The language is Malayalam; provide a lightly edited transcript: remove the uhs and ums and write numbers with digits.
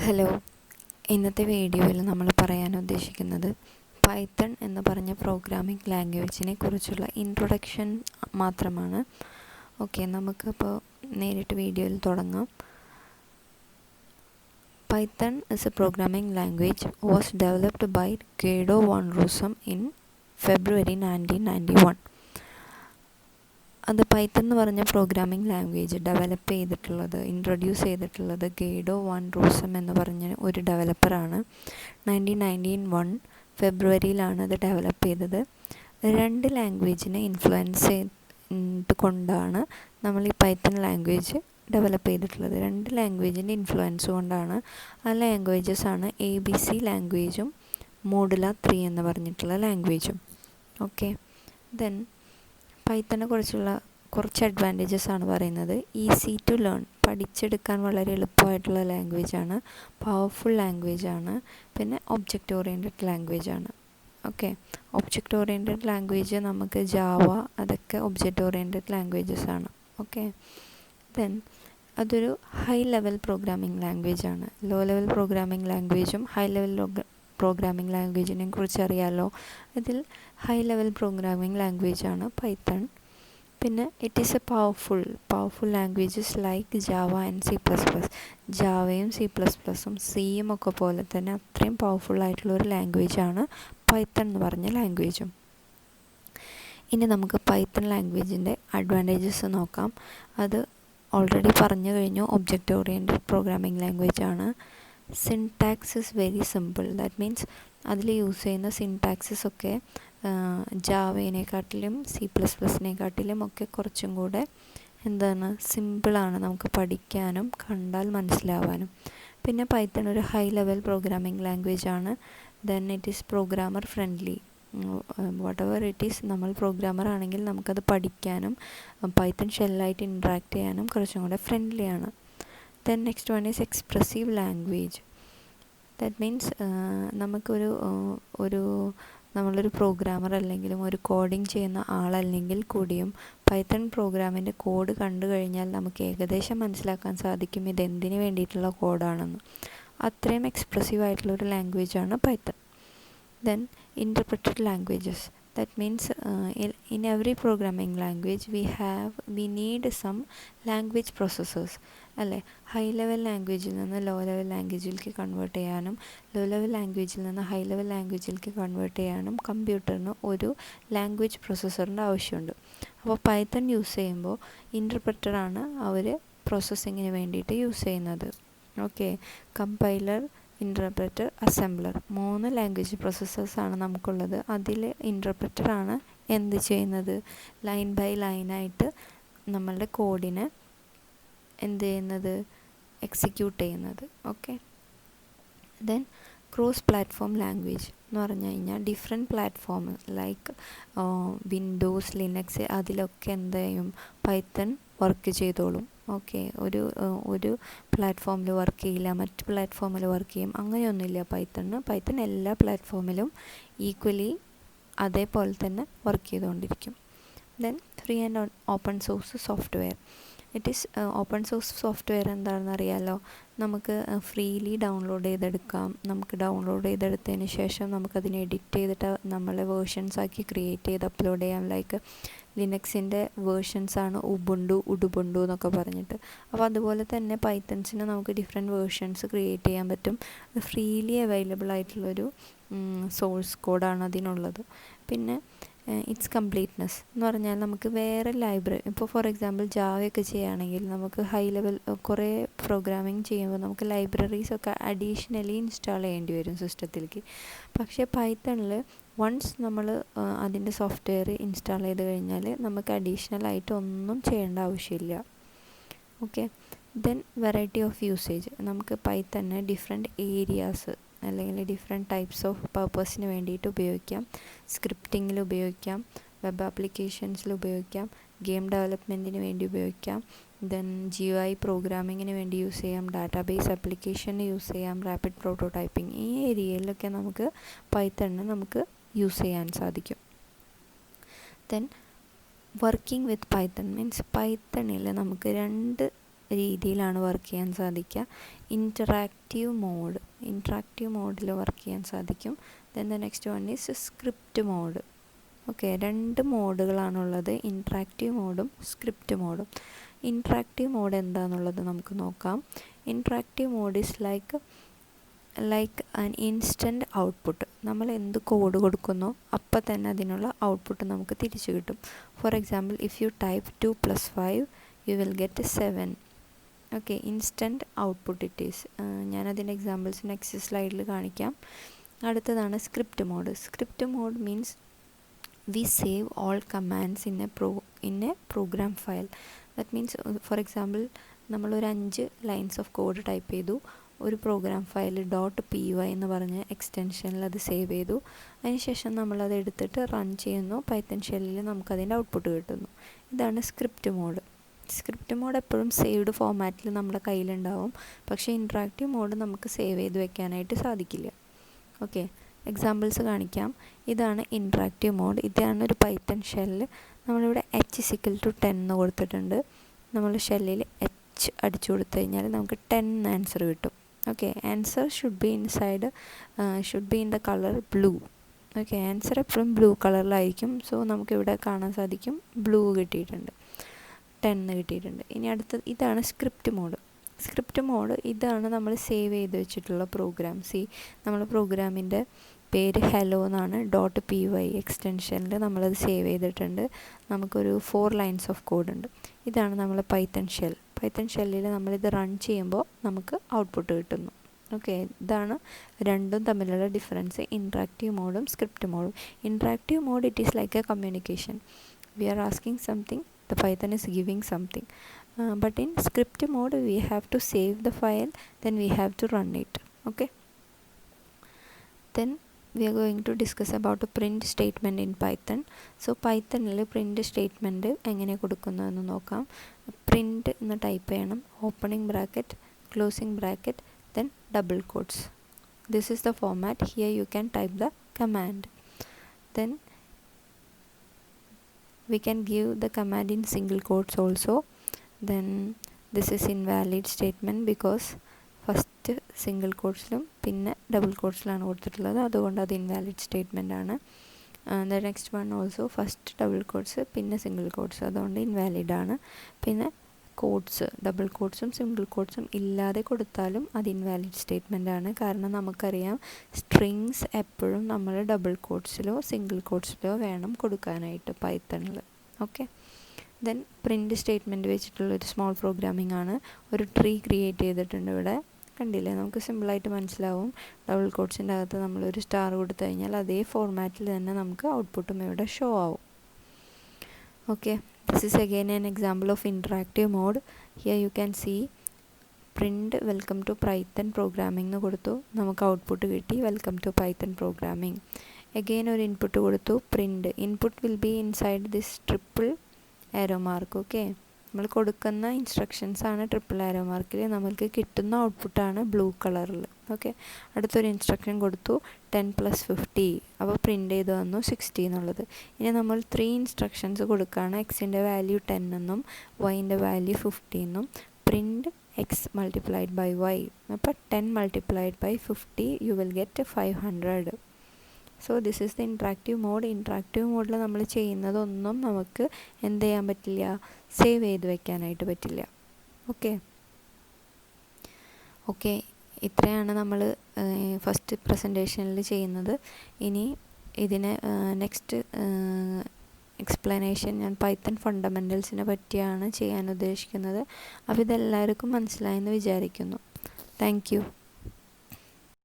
ഹലോ, ഇന്നത്തെ വീഡിയോയിൽ നമ്മൾ പറയാൻ ഉദ്ദേശിക്കുന്നത് പൈത്തൺ എന്ന് പറഞ്ഞ പ്രോഗ്രാമിംഗ് ലാംഗ്വേജിനെ കുറിച്ചുള്ള ഇൻട്രൊഡക്ഷൻ മാത്രമാണ്. ഓക്കെ, നമുക്കപ്പോൾ നേരിട്ട് വീഡിയോയിൽ തുടങ്ങാം. Python is a programming language was developed by Guido van Rossum in February 1991. അത് പൈത്തൺ എന്ന് പറഞ്ഞ പ്രോഗ്രാമിംഗ് ലാംഗ്വേജ് ഇൻട്രൊഡ്യൂസ് ചെയ്തിട്ടുള്ളത് ഗൈഡോ വാൻ റോസം എന്ന് പറഞ്ഞ ഒരു ഡെവലപ്പറാണ്. 1991 ഫെബ്രുവരിയിലാണ് അത് ഡെവലപ്പ് ചെയ്തത്. രണ്ട് ലാംഗ്വേജിനെ ഇൻഫ്ലുവൻസ് കൊണ്ടാണ് നമ്മൾ ഈ പൈത്തൺ ലാംഗ്വേജ് ഡെവലപ്പ് ചെയ്തിട്ടുള്ളത്. രണ്ട് ലാംഗ്വേജിൻ്റെ ഇൻഫ്ലുവൻസ് കൊണ്ടാണ്. ആ ലാംഗ്വേജസാണ് ABC ലാംഗ്വേജും മോഡുല 3 എന്ന് പറഞ്ഞിട്ടുള്ള ലാംഗ്വേജും. ഓക്കെ, ദെൻ പൈത്തണിനെ കുറിച്ചുള്ള കുറച്ച് അഡ്വാൻറ്റേജസ് ആണ് പറയുന്നത്. ഈസി ടു ലേൺ, പഠിച്ചെടുക്കാൻ വളരെ എളുപ്പമായിട്ടുള്ള ലാംഗ്വേജാണ്. പവർഫുൾ ലാംഗ്വേജാണ്. പിന്നെ ഒബ്ജക്റ്റ് ഓറിയൻറ്റഡ് ലാംഗ്വേജാണ്. ഓക്കെ, ഒബ്ജക്റ്റ് ഓറിയൻറ്റഡ് ലാംഗ്വേജ് നമുക്ക് ജാവ അതൊക്കെ ഒബ്ജക്റ്റ് ഓറിയൻറ്റഡ് ലാംഗ്വേജസ് ആണ്. ഓക്കെ, ദെൻ അതൊരു ഹൈ ലെവൽ പ്രോഗ്രാമിംഗ് ലാംഗ്വേജാണ്. ലോ ലെവൽ പ്രോഗ്രാമിംഗ് ലാംഗ്വേജും ഹൈ ലെവൽ പ്രോഗ്രാമിംഗ് ലാംഗ്വേജിനെ കുറിച്ച് അറിയാമല്ലോ. ഇതിൽ ഹൈ ലെവൽ പ്രോഗ്രാമിംഗ് ലാംഗ്വേജാണ് പൈത്തൺ. പിന്നെ it is a powerful languages like Java and C++. ജാവയും C++ഉം സിയും ഒക്കെ പോലെ തന്നെ അത്രയും പവർഫുള്ളായിട്ടുള്ള ഒരു ലാംഗ്വേജാണ് പൈത്തൺ എന്ന് പറഞ്ഞ ലാംഗ്വേജും. ഇനി നമുക്ക് പൈത്തൺ ലാംഗ്വേജിൻ്റെ അഡ്വാൻറ്റേജസ് നോക്കാം. അത് ഓൾറെഡി പറഞ്ഞു കഴിഞ്ഞു. ഒബ്ജക്റ്റ് ഓറിയൻറ്റഡ് പ്രോഗ്രാമിംഗ് ലാംഗ്വേജാണ്. Syntax is very simple. That means അതിൽ യൂസ് ചെയ്യുന്ന സിൻടാക്സസ് ഒക്കെ ജാവേനെക്കാട്ടിലും C++നെക്കാട്ടിലും ഒക്കെ കുറച്ചും കൂടെ സിമ്പിളാണ് നമുക്ക് പഠിക്കാനും കണ്ടാൽ മനസ്സിലാവാനും. പിന്നെ പൈത്തൺ ഒരു ഹൈ ലെവൽ പ്രോഗ്രാമിംഗ് ലാംഗ്വേജാണ്. Then it is programmer friendly. Whatever it is, നമ്മൾ പ്രോഗ്രാമർ ആണെങ്കിൽ നമുക്കത് പഠിക്കാനും പൈത്തൺ ഷെല്ലായിട്ട് ഇൻട്രാക്ട് ചെയ്യാനും കുറച്ചും കൂടെ ഫ്രണ്ട്ലിയാണ്. Then next one is expressive language. That means നമ്മളൊരു പ്രോഗ്രാമർ അല്ലെങ്കിലും ഒരു കോഡിങ് ചെയ്യുന്ന ആളല്ലെങ്കിൽ കൂടിയും പൈത്തൺ പ്രോഗ്രാമിൻ്റെ കോഡ് കണ്ടു കഴിഞ്ഞാൽ നമുക്ക് ഏകദേശം മനസ്സിലാക്കാൻ സാധിക്കും ഇതെന്തിനു വേണ്ടിയിട്ടുള്ള കോഡാണെന്ന്. അത്രയും എക്സ്പ്രസീവ് ആയിട്ടുള്ളൊരു ലാംഗ്വേജാണ് Python. Then interpreted languages. That means in every programming language we need some language processors അല്ലേ. ഹൈ ലെവൽ ലാംഗ്വേജിൽ നിന്ന് ലോ ലെവൽ ലാംഗ്വേജിലേക്ക് കൺവേർട്ട് ചെയ്യാനും ലോ ലെവൽ ലാംഗ്വേജിൽ നിന്ന് ഹൈ ലെവൽ ലാംഗ്വേജിലേക്ക് കൺവേർട്ട് ചെയ്യാനും കമ്പ്യൂട്ടറിന് ഒരു ലാംഗ്വേജ് പ്രോസസ്സറിൻ്റെ ആവശ്യമുണ്ട്. അപ്പോൾ പൈത്തൺ യൂസ് ചെയ്യുമ്പോൾ ഇൻ്റർപ്രറ്ററാണ് അവർ പ്രോസസ്സിങ്ങിന് വേണ്ടിയിട്ട് യൂസ് ചെയ്യുന്നത്. Okay, compiler, interpreter, assembler, 3 language പ്രോസസ്സേഴ്സാണ് നമുക്കുള്ളത്. അതിൽ ഇൻ്റർപ്രറ്ററാണ് എന്ത് ചെയ്യുന്നത്, ലൈൻ ബൈ ലൈനായിട്ട് നമ്മളുടെ കോഡിനെ എക്സിക്യൂട്ട് ചെയ്യുന്നത്. Okay, then cross platform language എന്ന് പറഞ്ഞു കഴിഞ്ഞാൽ different platform like Windows, Linux അതിലൊക്കെ പൈത്തൺ വർക്ക് ചെയ്തോളും. ഓക്കെ, ഒരു പ്ലാറ്റ്ഫോമിൽ വർക്ക് ചെയ്യില്ല, മറ്റ് പ്ലാറ്റ്ഫോമിൽ വർക്ക് ചെയ്യും, അങ്ങനെയൊന്നുമില്ല പൈത്തൺ എല്ലാ പ്ലാറ്റ്ഫോമിലും ഈക്വലി അതേപോലെ തന്നെ വർക്ക് ചെയ്തുകൊണ്ടിരിക്കും. Then free and open source software. It is open source software എന്താണെന്ന് അറിയാമല്ലോ. നമുക്ക് ഫ്രീലി ഡൗൺലോഡ് ചെയ്തെടുക്കാം. നമുക്ക് ഡൗൺലോഡ് ചെയ്തെടുത്തതിന് ശേഷം നമുക്കതിനെ എഡിറ്റ് ചെയ്തിട്ട് നമ്മളെ വേർഷൻസാക്കി ക്രിയേറ്റ് ചെയ്ത് അപ്ലോഡ് ചെയ്യാം. ലൈക്ക് ലിനക്സിൻ്റെ വേർഷൻസാണ് ഉബുണ്ടു എന്നൊക്കെ പറഞ്ഞിട്ട്. അപ്പോൾ അതുപോലെ തന്നെ പൈത്തൺസിന് നമുക്ക് ഡിഫറെൻറ്റ് വേർഷൻസ് ക്രിയേറ്റ് ചെയ്യാൻ പറ്റും. ഫ്രീലി അവൈലബിൾ ആയിട്ടുള്ളൊരു സോഴ്സ് കോഡാണ് അതിനുള്ളത്. പിന്നെ ഇറ്റ്സ് കംപ്ലീറ്റ്നെസ് എന്ന് പറഞ്ഞാൽ നമുക്ക് വേറെ ലൈബ്രറി, ഇപ്പോൾ ഫോർ എക്സാമ്പിൾ ജാവയൊക്കെ ചെയ്യുകയാണെങ്കിൽ നമുക്ക് ഹൈ ലെവൽ കുറേ പ്രോഗ്രാമിംഗ് ചെയ്യുമ്പോൾ നമുക്ക് ലൈബ്രറീസൊക്കെ അഡീഷണലി ഇൻസ്റ്റാൾ ചെയ്യേണ്ടി വരും സിസ്റ്റത്തിലേക്ക്. പക്ഷേ പൈത്തണിൽ വൺസ് നമ്മൾ അതിൻ്റെ സോഫ്റ്റ്വെയർ ഇൻസ്റ്റാൾ ചെയ്ത് കഴിഞ്ഞാൽ നമുക്ക് അഡീഷണലായിട്ട് ഒന്നും ചെയ്യേണ്ട ആവശ്യമില്ല. Okay, then variety of usage. നമുക്ക് പൈത്തണിന് ഡിഫറെൻറ്റ് ഏരിയാസ് അല്ലെങ്കിൽ ഡിഫറെൻറ്റ് ടൈപ്സ് ഓഫ് പർപ്പസിന് വേണ്ടിയിട്ട് ഉപയോഗിക്കാം. സ്ക്രിപ്റ്റിങ്ങിൽ ഉപയോഗിക്കാം, വെബ് ആപ്ലിക്കേഷൻസിൽ ഉപയോഗിക്കാം, ഗെയിം ഡെവലപ്മെൻറ്റിന് വേണ്ടി ഉപയോഗിക്കാം, ദെൻ GUI പ്രോഗ്രാമിങ്ങിന് വേണ്ടി യൂസ് ചെയ്യാം, ഡാറ്റാബേസ് ആപ്ലിക്കേഷന് യൂസ് ചെയ്യാം, റാപ്പിഡ് പ്രോട്ടോടൈപ്പിംഗ്, ഈ ഏരിയയിലൊക്കെ പൈത്തണിന് നമുക്ക് യൂസ് ചെയ്യാൻ സാധിക്കും. Then working with Python means പൈത്തണിൽ നമുക്ക് രണ്ട് രീതിയിലാണ് വർക്ക് ചെയ്യാൻ സാധിക്കുക. ഇൻറ്ററാക്റ്റീവ് മോഡിൽ വർക്ക് ചെയ്യാൻ സാധിക്കും. Then the next one is script mode. Okay, 2 മോഡുകളാണുള്ളത്, ഇൻറ്ററാക്റ്റീവ് മോഡും സ്ക്രിപ്റ്റ് മോഡും. ഇൻറ്ററാക്റ്റീവ് മോഡ് എന്താണെന്നുള്ളത് നമുക്ക് നോക്കാം. Interactive mode is like an instant output. നമ്മൾ എന്ത് കോഡ് കൊടുക്കുന്നോ അപ്പം തന്നെ അതിനുള്ള ഔട്ട്പുട്ട് നമുക്ക് തിരിച്ചു കിട്ടും. For example, if you type 2 + 5 you will get 7. Okay, instant output it is. ഞാനതിൻ്റെ എക്സാമ്പിൾസ് നെക്സ്റ്റ് സ്ലൈഡിൽ കാണിക്കാം. അടുത്തതാണ് script mode. Script mode means we save all commands in a program file. That means for example, നമ്മളൊരു 5 lines of code ടൈപ്പ് ചെയ്തു, ഒരു പ്രോഗ്രാം ഫയൽ .py എന്ന് പറഞ്ഞ എക്സ്റ്റൻഷനിൽ അത് സേവ് ചെയ്തു. അതിനുശേഷം നമ്മളത് എടുത്തിട്ട് റൺ ചെയ്യുന്നു. പൈത്തൺ ഷെല്ലിൽ നമുക്കതിൻ്റെ ഔട്ട്പുട്ട് കിട്ടുന്നു. ഇതാണ് സ്ക്രിപ്റ്റ് മോഡ്. സ്ക്രിപ്റ്റ് മോഡ് എപ്പോഴും സേവ്ഡ് ഫോമാറ്റിൽ നമ്മുടെ കയ്യിലുണ്ടാവും. പക്ഷേ ഇൻറ്ററാക്റ്റീവ് മോഡ് നമുക്ക് സേവ് ചെയ്ത് വെക്കാനായിട്ട് സാധിക്കില്ല. ഓക്കെ, എക്സാമ്പിൾസ് കാണിക്കാം. ഇതാണ് ഇൻറ്ററാക്റ്റീവ് മോഡ്. ഇതാണ് ഒരു പൈത്തൺ ഷെല്ല്. നമ്മളിവിടെ h=10 എന്ന് കൊടുത്തിട്ടുണ്ട്. നമ്മൾ ഷെല്ലിൽ h അടിച്ചു കൊടുത്തു കഴിഞ്ഞാൽ നമുക്ക് 10 ആൻസർ കിട്ടും. Okay, answer should be in the colour blue. Okay, answer എപ്പോഴും ബ്ലൂ കളറിലായിരിക്കും. സോ നമുക്കിവിടെ കാണാൻ സാധിക്കും ബ്ലൂ കിട്ടിയിട്ടുണ്ട്, 10 കിട്ടിയിട്ടുണ്ട്. ഇനി അടുത്തത് ഇതാണ് സ്ക്രിപ്റ്റ് മോഡ്. സ്ക്രിപ്റ്റ് മോഡ് ഇതാണ് നമ്മൾ സേവ് ചെയ്ത് വെച്ചിട്ടുള്ള പ്രോഗ്രാം. നമ്മൾ പ്രോഗ്രാമിൻ്റെ പേര് ഹലോ എന്നാണ്. .py എക്സ്റ്റൻഷനിൽ നമ്മളത് സേവ് ചെയ്തിട്ടുണ്ട്. നമുക്കൊരു 4 lines ഓഫ് കോഡ് ഉണ്ട്. ഇതാണ് നമ്മൾ പൈത്തൺ ഷെല്ലിൽ നമ്മളിത് റൺ ചെയ്യുമ്പോൾ നമുക്ക് ഔട്ട്പുട്ട് കിട്ടുന്നു. ഓക്കെ, ഇതാണ് രണ്ടും തമ്മിലുള്ള ഡിഫറൻസ്, ഇൻറ്ററാക്റ്റീവ് മോഡും സ്ക്രിപ്റ്റ് മോഡും. Interactive mode it is like a communication. We are asking something, the Python is giving something. But in script mode we have to save the file, then we have to run it. Okay, then we are going to discuss about a print statement in Python. So Python il print statement engane kodukkunnu ennu nokkam. Print ennu type cheyanam, opening bracket, closing bracket, then double quotes. This is the format. Here you can type the command. Then we can give the command in single quotes also. Then this is invalid statement because first single quotesലും പിന്നെ ഡബിൾ quotesലാണ് കൊടുത്തിട്ടുള്ളത്, അതുകൊണ്ട് അത് ഇൻവാലിഡ് സ്റ്റേറ്റ്മെൻ്റ് ആണ്. the next one also first double quotes പിന്നെ സിംഗിൾ quotes, അതുകൊണ്ട് ഇൻവാലിഡ് ആണ്. പിന്നെ കോഡ്സ്, ഡബിൾ കോഡ്സും സിംഗിൾ കോഡ്സും ഇല്ലാതെ കൊടുത്താലും അത് ഇൻവാലിഡ് സ്റ്റേറ്റ്മെൻ്റ് ആണ്. കാരണം നമുക്കറിയാം സ്ട്രിങ്സ് എപ്പോഴും നമ്മൾ ഡബിൾ കോഡ്സിലോ സിംഗിൾ കോഡ്സിലോ വേണം കൊടുക്കാനായിട്ട് പൈത്തണിൽ. ഓക്കെ, ദെൻ പ്രിൻറ്റ് സ്റ്റേറ്റ്മെൻറ്റ് വെച്ചിട്ടുള്ളൊരു സ്മോൾ പ്രോഗ്രാമിംഗ് ആണ്. ഒരു ട്രീ ക്രിയേറ്റ് ചെയ്തിട്ടുണ്ട് ഇവിടെ, കണ്ടില്ലേ? നമുക്ക് സിമ്പിളായിട്ട് മനസ്സിലാവും. ഡബിൾ കോഡ്സിൻ്റെ അകത്ത് നമ്മളൊരു സ്റ്റാർ കൊടുത്തു കഴിഞ്ഞാൽ അതേ ഫോർമാറ്റിൽ തന്നെ നമുക്ക് ഔട്ട്പുട്ടും ഇവിടെ ഷോ ആവും. Okay, this is again an example of interactive mode. Here you can see print welcome to Python programming എന്ന് കൊടുത്തു, നമുക്ക് ഔട്ട്പുട്ട് കിട്ടി welcome to Python programming. again ഒരു ഇൻപുട്ട് കൊടുത്തു print. input will be inside this triple arrow mark. Okay, നമ്മൾ കൊടുക്കുന്ന ഇൻസ്ട്രക്ഷൻസ് ആണ് ട്രിപ്പിൾ ആരോ മാർക്കിൽ, നമുക്ക് കിട്ടുന്ന ഔട്ട്പുട്ടാണ് ബ്ലൂ കളറിൽ. ഓക്കെ, അടുത്തൊരു ഇൻസ്ട്രക്ഷൻ കൊടുത്തു 10 + 50, അപ്പോൾ പ്രിൻ്റ് ചെയ്ത് വന്നു 60 എന്നുള്ളത്. ഇനി നമ്മൾ 3 ഇൻസ്ട്രക്ഷൻസ് കൊടുക്കുകയാണ്. എക്സിൻ്റെ വാല്യൂ 10 എന്നും വൈൻ്റെ വാല്യൂ 50 എന്നും. Print X multiplied by Y, അപ്പോൾ 10 × 50 you will get 500. So this is the interactive mode. Interactive മോഡിൽ നമ്മൾ ചെയ്യുന്നതൊന്നും നമുക്ക് എന്ത് ചെയ്യാൻ പറ്റില്ല, സേവ് ചെയ്ത് വെക്കാനായിട്ട് പറ്റില്ല. ഓക്കെ, ഇത്രയാണ് നമ്മൾ ഫസ്റ്റ് പ്രസൻറ്റേഷനിൽ ചെയ്യുന്നത്. ഇനി ഇതിന് നെക്സ്റ്റ് എക്സ്പ്ലനേഷൻ ഞാൻ പൈത്തൺ ഫണ്ടമെൻ്റൽസിനെ പറ്റിയാണ് ചെയ്യാൻ ഉദ്ദേശിക്കുന്നത്. അപ്പോൾ ഇതെല്ലാവർക്കും മനസ്സിലായെന്ന് വിചാരിക്കുന്നു. Thank you.